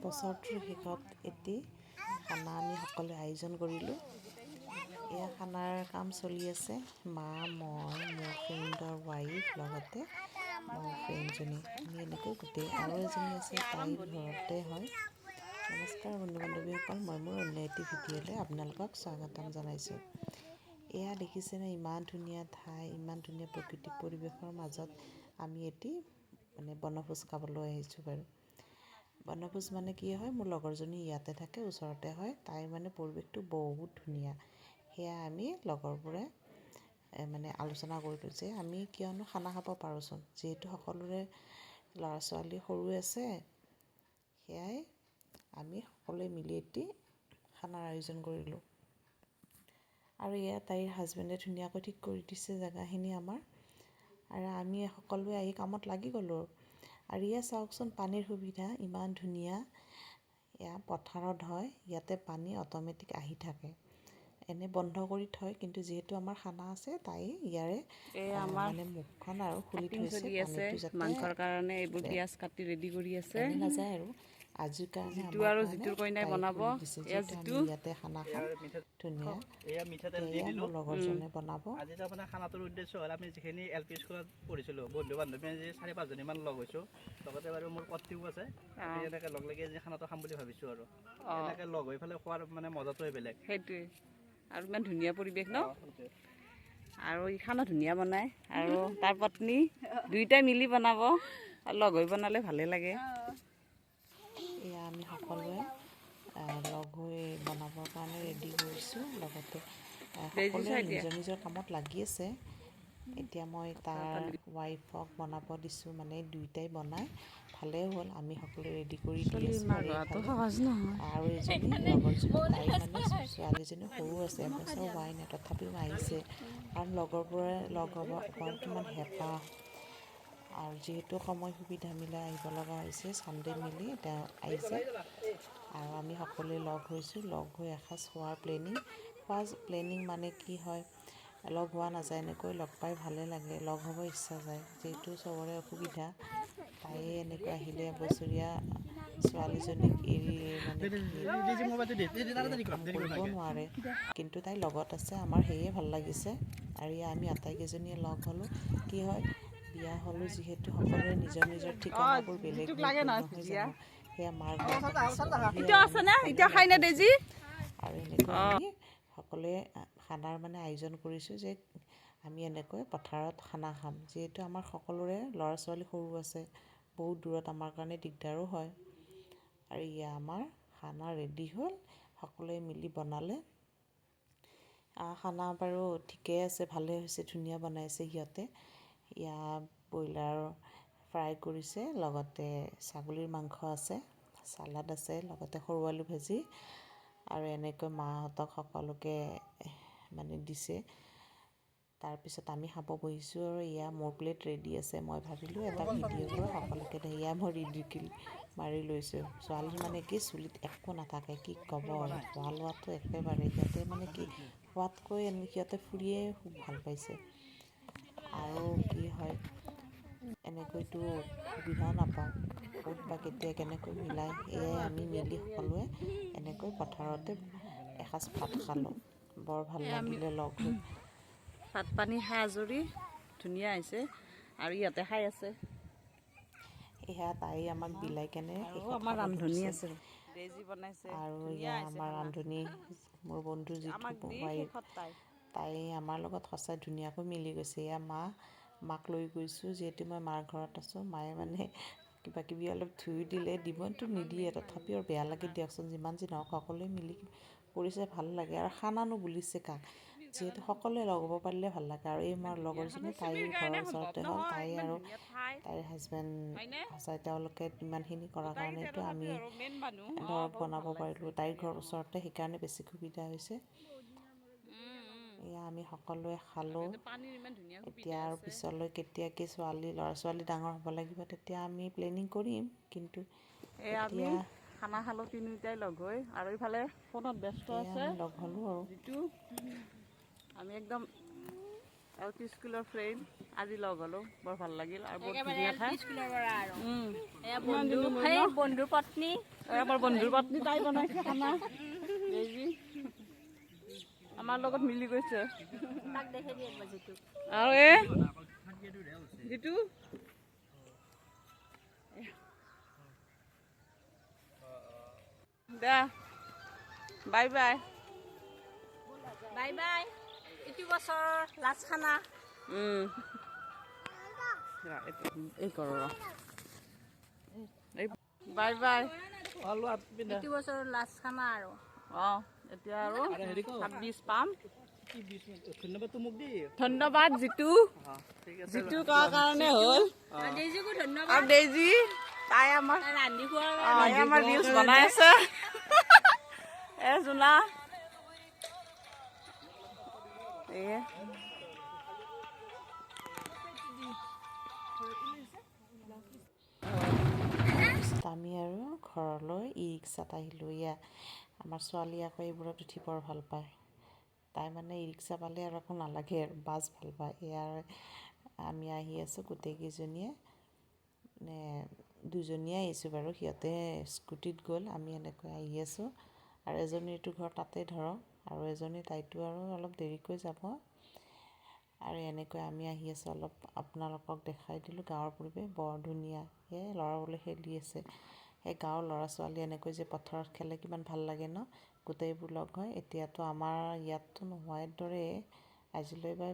বছৰটোৰ শেষত এটি খানা আমি সকলোৱে আয়োজন কৰিলোঁ। এয়া খানাৰ কাম চলি আছে। মা, মই, মোৰ ফ্ৰেণ্ডৰ ৱাইফ, লগতে মোৰ ফ্ৰেণ্ডজনী, আমি এনেকৈ গোটেই আৰু এজনী আছে, তাইৰ ঘৰতে হয়। নমস্কাৰ বন্ধু বান্ধৱীসকল, মই মোৰ অন্য এটি ভিডিঅ'লৈ আপোনালোকক স্বাগতম জনাইছোঁ। এয়া দেখিছেনে, ইমান ধুনীয়া ঠাই, ইমান ধুনীয়া প্ৰকৃতিক পৰিৱেশৰ মাজত আমি এটি বনভোজ খাবলৈ আহিছোঁ বাৰু। বনভোজ মানে কি হয়, মোৰ লগৰজনী ইয়াতে থাকে, ওচৰতে হয়। তাইৰ পৰিৱেশটো বহুত ধুনীয়া। সেয়া আমি লগৰবোৰে আলোচনা কৰিলোঁ যে আমি কিয়নো খানা খাব পাৰোঁচোন, যিহেতু সকলোৰে ল'ৰা ছোৱালী সৰু আছে। সেয়াই আমি সকলোৱে মিলি এটি খানাৰ আয়োজন কৰিলোঁ। আৰু এয়া তাইৰ হাজবেণ্ডে ধুনীয়াকৈ ঠিক কৰি দিছে জেগাখিনি আমাৰ, আৰু আমি সকলোৱে আহি কামত লাগি গ'লোঁ। আৰু এয়া চাওকচোন, পানীৰ সুবিধা ইমান ধুনীয়া। এয়া পথাৰত হয়, ইয়াতে পানী অট'মেটিক আহি থাকে। এনে বন্ধ কৰি থয়, কিন্তু যিহেতু আমাৰ খানা আছে, তাই ইয়াৰে মুখখন আৰু খুলি থৈছে, পানীটো যাতে মাংসৰ কাৰণে এইবোৰ পিঁয়াজ কাটি ৰেডি কৰি আছে। এনে নাযায় আৰু আজিৰ কাৰণে যিটো আৰু যিটোৰ কইনাই বনাব, এয়া যিটো আমি ইয়াতে খানা খাম ধুনীয়া। এয়া মিঠাতেল দি দিলোঁ। মোৰ লগৰজনে বনাব। আজি তাৰমানে খানাটোৰ উদ্দেশ্য হ'ল, আমি যিখিনি LP স্কুলত পঢ়িছিলোঁ, বন্ধু বান্ধৱী আজি 4-5জনীমান লগ হৈছোঁ। লগতে বাৰু মোৰ পত্নীও আছে। আমি এনেকৈ লগ লাগি আজি খানাটো খাম বুলি ভাবিছোঁ। আৰু এনেকৈ লগ হৈ পেলাই খোৱাৰ মজাটোৱে বেলেগ। সেইটোৱে, আৰু ইমান ধুনীয়া পৰিৱেশ ন। আৰু ই খানা ধুনীয়া বনায়, আৰু তাৰ পত্নী দুয়োটাই মিলি বনাব, আৰু লগ হৈ বনালে ভালে লাগে। এয়া আমি সকলোৱে লগ হৈ বনাবৰ কাৰণে ৰেডি কৰিছোঁ। লগতে সকলোৱে নিজৰ নিজৰ কামত লাগি আছে। এতিয়া মই তাৰ ৱাইফক বনাব দিছোঁ, দুয়োটাই বনাই ভালেই হ'ল। আমি সকলোৱে ৰেডি কৰি দি আছোঁ। আৰু এজনী লগৰজনী, তাইৰ ছোৱালীজনী সৰু আছে, এবছৰ হোৱাই নাই, তথাপিও আহিছে, কাৰণ লগৰবোৰে লগ হ'ব কিমান হেঁপাহ। আৰু যিহেতু সময় সুবিধা মিলাই আহিব লগা হৈছে, চানডে মিলি তেওঁ আহিছে। আৰু আমি সকলোৱে লগ হৈছোঁ, লগ হৈ এসাঁজ খোৱাৰ প্লেনিং মানে কি হয়, লগ হোৱা নাযায়, এনেকৈ লগ পাই ভালে লাগে, লগ হ'ব ইচ্ছা যায়। যিহেতু চবৰে অসুবিধা, তাই এনেকৈ আহিলে এবছৰীয়া ছোৱালীজনীক এৰি কৰিব নোৱাৰে, কিন্তু তাই লগত আছে আমাৰ, সেয়ে ভাল লাগিছে। আৰু আমি আটাইকেইজনীয়ে লগ হ'লোঁ। কি হয়, বিয়া হ'লোঁ যিহেতু সকলোৰে নিজৰ নিজৰ ঠিকনাবোৰ বেলেগ নহয় জানো। সেয়া মাৰ ঘৰত আৰু এনেকৈ আমি সকলোৱে খানাৰ আয়োজন কৰিছোঁ যে আমি এনেকৈ পথাৰত খানা খাম। যিহেতু আমাৰ সকলোৰে ল'ৰা ছোৱালী সৰু আছে, বহুত দূৰত, আমাৰ কাৰণে দিগদাৰো হয়। আৰু এয়া আমাৰ খানা ৰেডি হ'ল, সকলোৱে মিলি বনালে। খানা বাৰু ঠিকেই আছে, ভালেই হৈছে, ধুনীয়া বনাইছে সিহঁতে। এয়া ব্ৰইলাৰ ফ্ৰাই কৰিছে, লগতে ছাগলীৰ মাংস আছে, চালাড আছে, লগতে সৰু আলু ভাজি, আৰু এনেকৈ মাহঁতক সকলোকে দিছে। তাৰপিছত আমি খাব বহিছোঁ, আৰু এয়া মোৰ প্লেট ৰেডি আছে। মই ভাবিলোঁ এটা ভিডিঅ' কৰোঁ সকলোকে, এয়া মই ৰিডিকিল মাৰি লৈছোঁ। ছোৱালী কি, চুলিত একো নাথাকে, কি ক'ব আৰু, খোৱা লোৱাটো একেবাৰে সিহঁতে কি খোৱাতকৈ সিহঁতে ফুৰিয়ে খুব ভাল পাইছে। আৰু কি হয়, এনেকৈতো সুবিধাও নাপাওঁ, ক'ত বা কেতিয়া কেনেকৈ মিলাই। এয়াই আমি মিলি সকলোৱে এনেকৈ পথাৰতে এসাঁজ ভাত খালোঁ। বৰ ভাল লাগিলে লগ হৈ। ভাত পানী খাই আজৰি, ধুনীয়া হৈছে, আৰু ইয়াতে খাই আছে। এয়া তাই আমাক বিলাই কেনে আমাৰ ৰান্ধনী আছে, আৰু এয়া আমাৰ ৰান্ধনী, মোৰ বন্ধু যিটো ৱাইফ, তাই আমাৰ লগত সঁচাই ধুনীয়াকৈ মিলি গৈছে। এয়া মাক লৈ গৈছোঁ, যিহেতু মই মাৰ ঘৰত আছোঁ। মায়ে কিবা কিবি অলপ ধুই দিলে, দিবতো নিদিয়ে, তথাপিও বেয়া লাগে দিয়কচোন। যিমান যি নহওক সকলোৱে মিলি কৰিছে, ভাল লাগে। আৰু খানানো বুলিছে কাক, যিহেতু সকলোৱে লগ হ'ব পাৰিলে ভাল লাগে। আৰু এই মোৰ লগৰজনী, তাইৰ ঘৰৰ ওচৰতে হ'ল, তাই আৰু তাইৰ হাজবেণ্ড, সঁচাই তেওঁলোকে ইমানখিনি কৰাৰ কাৰণেতো আমি বনাব পাৰিলোঁ। তাইৰ ঘৰৰ ওচৰতে, সেইকাৰণে বেছি সুবিধা হৈছে। এয়া আমি সকলোৱে খালোঁ। এতিয়া আৰু পিছলৈ কেতিয়াকৈ ল'ৰা ছোৱালী ডাঙৰ হ'ব লাগিব, তেতিয়া আমি প্লেনিং কৰিম। কিন্তু আমি খানা খালোঁ তিনিওটাই লগ হৈ, আৰু ইফালে ফোনত ব্যস্ত আছে। আমি লগ হ'লোঁ আৰু যিটো আমি একদম আৰু স্কুলৰ ফ্ৰেণ্ড আজি লগ হ'লোঁ বৰ ভাল লাগিল আৰু বহুত ধুনীয়া ঠাই বন্ধুৰ পত্নী আমাৰ বন্ধুৰ পত্নী তাই বনাইছে খানা আমাৰ লগত মিলি গৈছে আৰু যিটো দে বাই বাই বাই বাই এইটো বছৰ লাষ্ট খানা এই কৰ বাই বাই এইটো বছৰ লাষ্ট খানা আৰু অঁ এতিয়া আৰু 26 পাম ধন্যবাদটো মোক দি ধন্যবাদ যিটো ঠিক আছে যিটো কোৱাৰ কাৰণে হ'ল ডেইজিকো ধন্যবাদ আৰু ডেইজি তাই আমাৰ ৰান্ধি খোৱাৰ আমাৰ ৰিলচ বনাই আছে জোনা আমি আৰু ঘৰলৈ ই ৰিক্সাত আহিলোঁ আমাৰ ছোৱালী আকৌ এইবোৰত উঠি বৰ ভাল পায় তাই মানে ই ৰিক্সা পালে আৰু একো নালাগে আৰু বাছ ভাল পায় আমি আহি আছোঁ গোটেইকেইজনীয়ে দুজনীয়ে আহিছোঁ বাৰু সিহঁতে স্কুটিত গ'ল আমি এনেকৈ আহি আছোঁ আৰু এজনীৰটো ঘৰ তাতে ধৰক আৰু এজনী তাইতো আৰু অলপ দেৰিকৈ যাব আৰু এনেকৈ আমি আহি আছোঁ অলপ আপোনালোকক দেখাই দিলোঁ গাঁৱৰ পৰিৱেশ বৰ ধুনীয়া ল'ৰাবোৰে খেলি আছে সেই গাঁৱৰ ল'ৰা ছোৱালী এনেকৈ যে পথাৰত খেলে কিমান ভাল লাগে ন গোটেইবোৰ লগ হয় এতিয়াতো আমাৰ ইয়াততো নোহোৱাৰ দৰে আজিলৈ বা